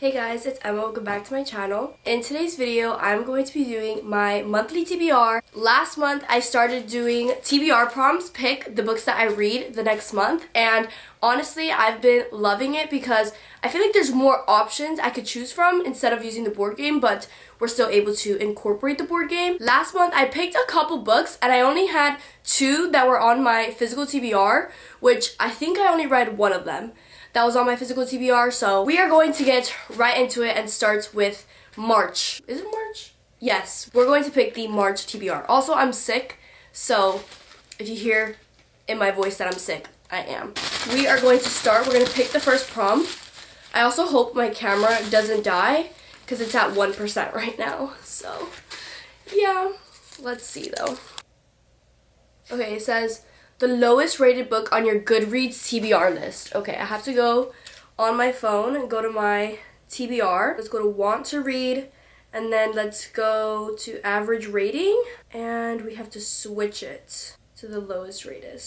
Hey guys, it's Emma. Welcome back to my channel. In today's video, I'm going to be doing my monthly TBR. Last month, I started doing TBR prompts, pick the books that I read the next month, and honestly, I've been loving it because I feel like there's more options I could choose from instead of using the board game, but we're still able to incorporate the board game. Last month, I picked a couple books, and I only had 2 that were on my physical TBR, which I think I only read 1 of them. That was on my physical TBR, so we are going to get right into it and start with March. Is it March? Yes, we're going to pick the March TBR. Also, I'm sick, so if you hear in my voice that I'm sick, I am. We are going to start. We're going to pick the first prompt. I also hope my camera doesn't die because it's at 1% right now, so yeah. Let's see though. Okay, it says the lowest rated book on your Goodreads TBR list. Okay, I have to go on my phone and go to my TBR. Let's go to want to read, and then let's go to average rating, and we have to switch it to the lowest rated.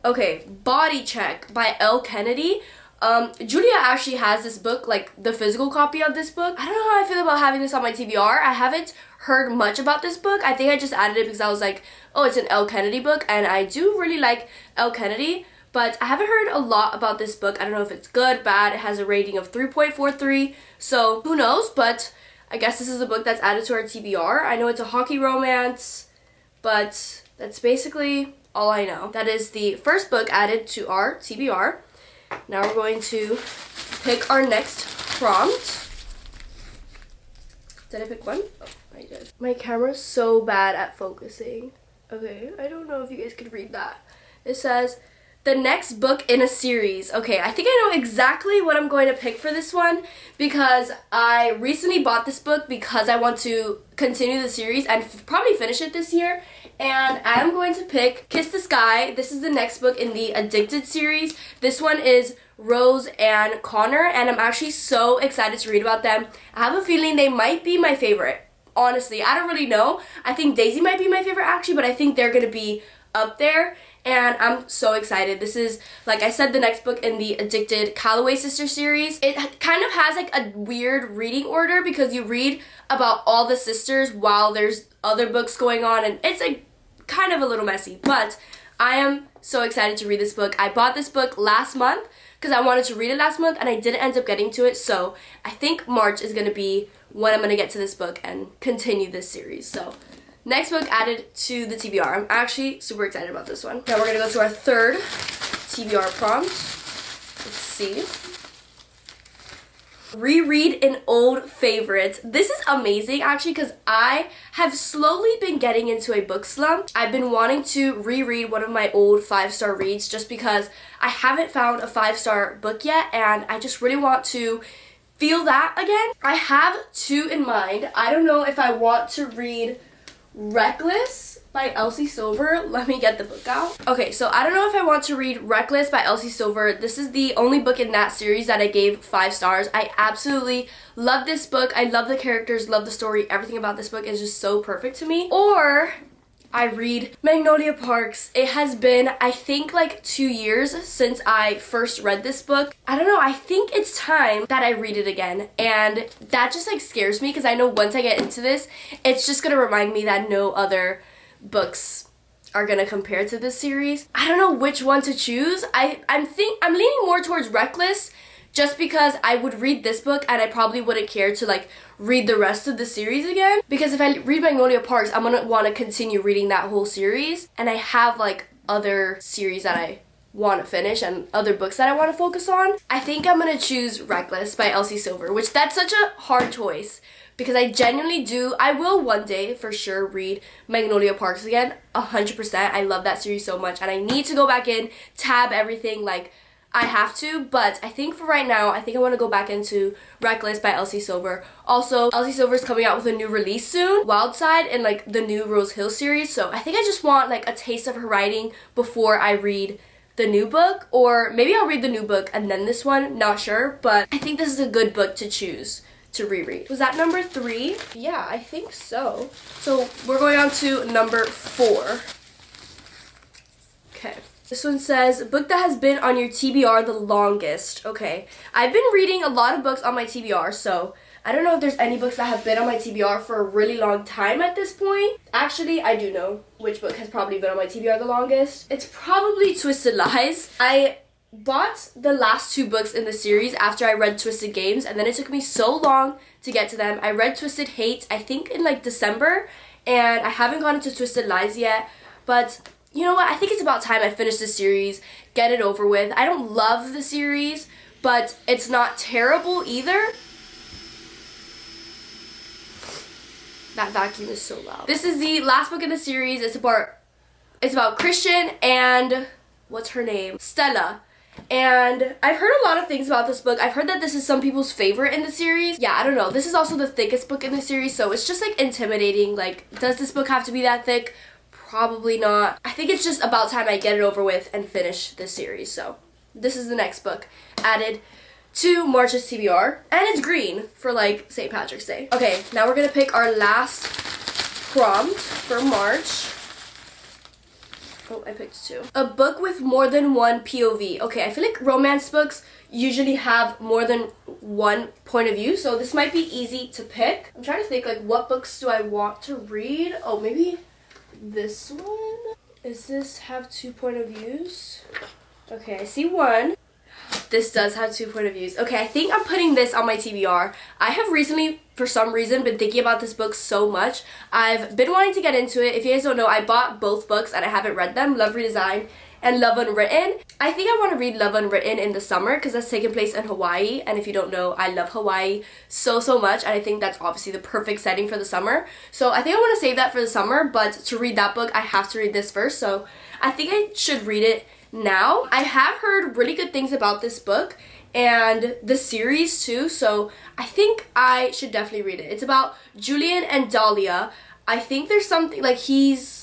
Okay, Body Check by L. Kennedy. Julia actually has this book, like the physical copy of this book. I don't know how I feel about having this on my TBR. I haven't heard much about this book. I think I just added it because I was like, oh, it's an L. Kennedy book, and I do really like L. Kennedy, but I haven't heard a lot about this book. I don't know if it's good, bad. It has a rating of 3.43, so who knows, but I guess this is a book that's added to our TBR. I know it's a hockey romance, but that's basically all I know. That is the first book added to our TBR. Now we're going to pick our next prompt. Did I pick one? Oh, I did. My camera's so bad at focusing. Okay, I don't know if you guys could read that. It says, the next book in a series. Okay, I think I know exactly what I'm going to pick for this one because I recently bought this book because I want to continue the series and probably finish it this year. And I'm going to pick Kiss the Sky. This is the next book in the Addicted series. This one is Rose and Connor, and I'm actually so excited to read about them. I have a feeling they might be my favorite. Honestly, I don't really know. I think Daisy might be my favorite actually, but I think they're going to be up there, and I'm so excited. This is, like I said, the next book in the Addicted Calloway Sister series. It kind of has like a weird reading order because you read about all the sisters while there's other books going on, and it's like kind of a little messy, but I am so excited to read this book. I bought this book last month because I wanted to read it last month, and I didn't end up getting to it, so I think March is going to be when I'm going to get to this book and continue this series. So next book added to the TBR. I'm actually super excited about this one. Now we're going to go to our third TBR prompt. Let's see. Reread an old favorite. This is amazing actually because I have slowly been getting into a book slump. I've been wanting to reread one of my old 5-star reads just because I haven't found a 5-star book yet, and I just really want to feel that again. I have 2 in mind. I don't know if I want to read Reckless by Elsie Silver. Let me get the book out. Okay, so I don't know if I want to read Reckless by Elsie Silver. This is the only book in that series that I gave 5 stars. I absolutely love this book. I love the characters, love the story. Everything about this book is just so perfect to me. Or I read Magnolia Parks. It has been, I think, like 2 years since I first read this book. I don't know, I think it's time that I read it again, and that just like scares me because I know once I get into this, it's just gonna remind me that no other books are gonna compare to this series. I don't know which one to choose. I'm leaning more towards Reckless just because I would read this book and I probably wouldn't care to like read the rest of the series again, because if I read Magnolia Parks, I'm gonna want to continue reading that whole series, and I have like other series that I want to finish and other books that I want to focus on. I think I'm gonna choose Reckless by Elsie Silver, which that's such a hard choice because I genuinely I will one day for sure read Magnolia Parks again, 100%. I love that series so much, and I need to go back in, tab everything, like I have to, but I think for right now, I think I want to go back into Reckless by Elsie Silver. Also, Elsie Silver is coming out with a new release soon, Wildside, and like the new Rose Hill series, so I think I just want like a taste of her writing before I read the new book, or maybe I'll read the new book and then this one, not sure, but I think this is a good book to choose to reread. Was that number 3? Yeah, I think so. So we're going on to number 4. Okay. This one says, book that has been on your TBR the longest. Okay, I've been reading a lot of books on my TBR, so I don't know if there's any books that have been on my TBR for a really long time at this point. Actually, I do know which book has probably been on my TBR the longest. It's probably Twisted Lies. I bought the last 2 books in the series after I read Twisted Games, and then it took me so long to get to them. I read Twisted Hate, I think in like December, and I haven't gone into Twisted Lies yet, but you know what? I think it's about time I finish the series, get it over with. I don't love the series, but it's not terrible either. That vacuum is so loud. This is the last book in the series. It's about Christian and what's her name? Stella. And I've heard a lot of things about this book. I've heard that this is some people's favorite in the series. Yeah, I don't know. This is also the thickest book in the series, so it's just like intimidating. Like, does this book have to be that thick? Probably not. I think it's just about time I get it over with and finish this series. So this is the next book added to March's TBR, and it's green for like St. Patrick's Day. Okay, now we're gonna pick our last prompt for March. Oh, I picked 2. A book with more than one POV. Okay, I feel like romance books usually have more than one point of view, so this might be easy to pick. I'm trying to think, like, what books do I want to read? Oh, maybe this one? Does this have 2 point of views? Okay, I see one. This does have 2 point of views. Okay, I think I'm putting this on my TBR. I have recently, for some reason, been thinking about this book so much. I've been wanting to get into it. If you guys don't know, I bought both books and I haven't read them, Love Redesigned and Love Unwritten. I think I want to read Love Unwritten in the summer because that's taking place in Hawaii, and if you don't know, I love Hawaii so much, and I think that's obviously the perfect setting for the summer. So I think I want to save that for the summer, but to read that book, I have to read this first, so I think I should read it now. I have heard really good things about this book and the series too, so I think I should definitely read it. It's about Julian and Dahlia. I think there's something like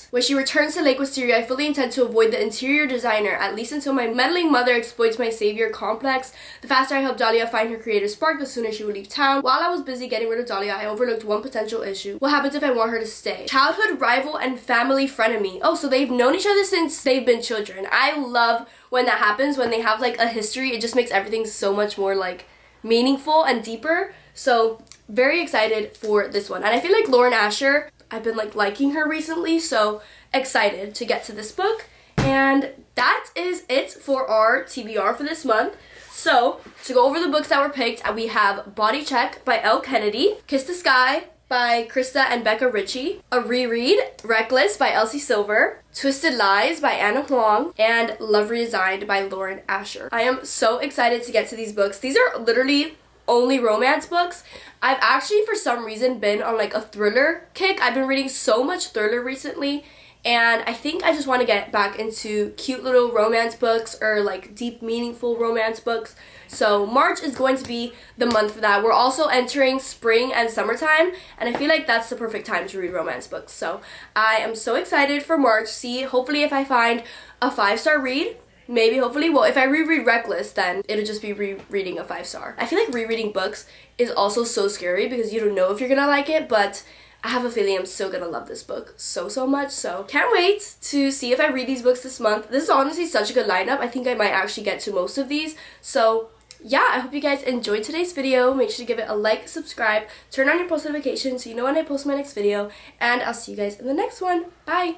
when she returns to Lake Wisteria, I fully intend to avoid the interior designer, at least until my meddling mother exploits my savior complex. The faster I help Dahlia find her creative spark, the sooner she will leave town. While I was busy getting rid of Dahlia, I overlooked one potential issue. What happens if I want her to stay? Childhood rival and family frenemy. Oh, so they've known each other since they've been children. I love when that happens, when they have like a history. It just makes everything so much more like meaningful and deeper. So very excited for this one. And I feel like Lauren Asher, I've been like liking her recently, so excited to get to this book. And that is it for our TBR for this month. So to go over the books that were picked, we have Body Check by Elle Kennedy, Kiss the Sky by Krista and Becca Ritchie, a reread, Reckless by Elsie Silver, Twisted Lies by Anna Huang, and Love Redesigned by Lauren Asher. I am so excited to get to these books. These are literally only romance books. I've actually for some reason been on like a thriller kick. I've been reading so much thriller recently, and I think I just want to get back into cute little romance books or like deep meaningful romance books. So March is going to be the month for that. We're also entering spring and summertime, and I feel like that's the perfect time to read romance books. So I am so excited for March. See, hopefully if I find a 5-star read, maybe, hopefully, well, if I reread Reckless, then it'll just be rereading a 5-star. I feel like rereading books is also so scary because you don't know if you're gonna like it, but I have a feeling I'm still gonna love this book so much, so can't wait to see if I read these books this month. This is honestly such a good lineup. I think I might actually get to most of these, so yeah, I hope you guys enjoyed today's video. Make sure to give it a like, subscribe, turn on your post notifications so you know when I post my next video, and I'll see you guys in the next one. Bye!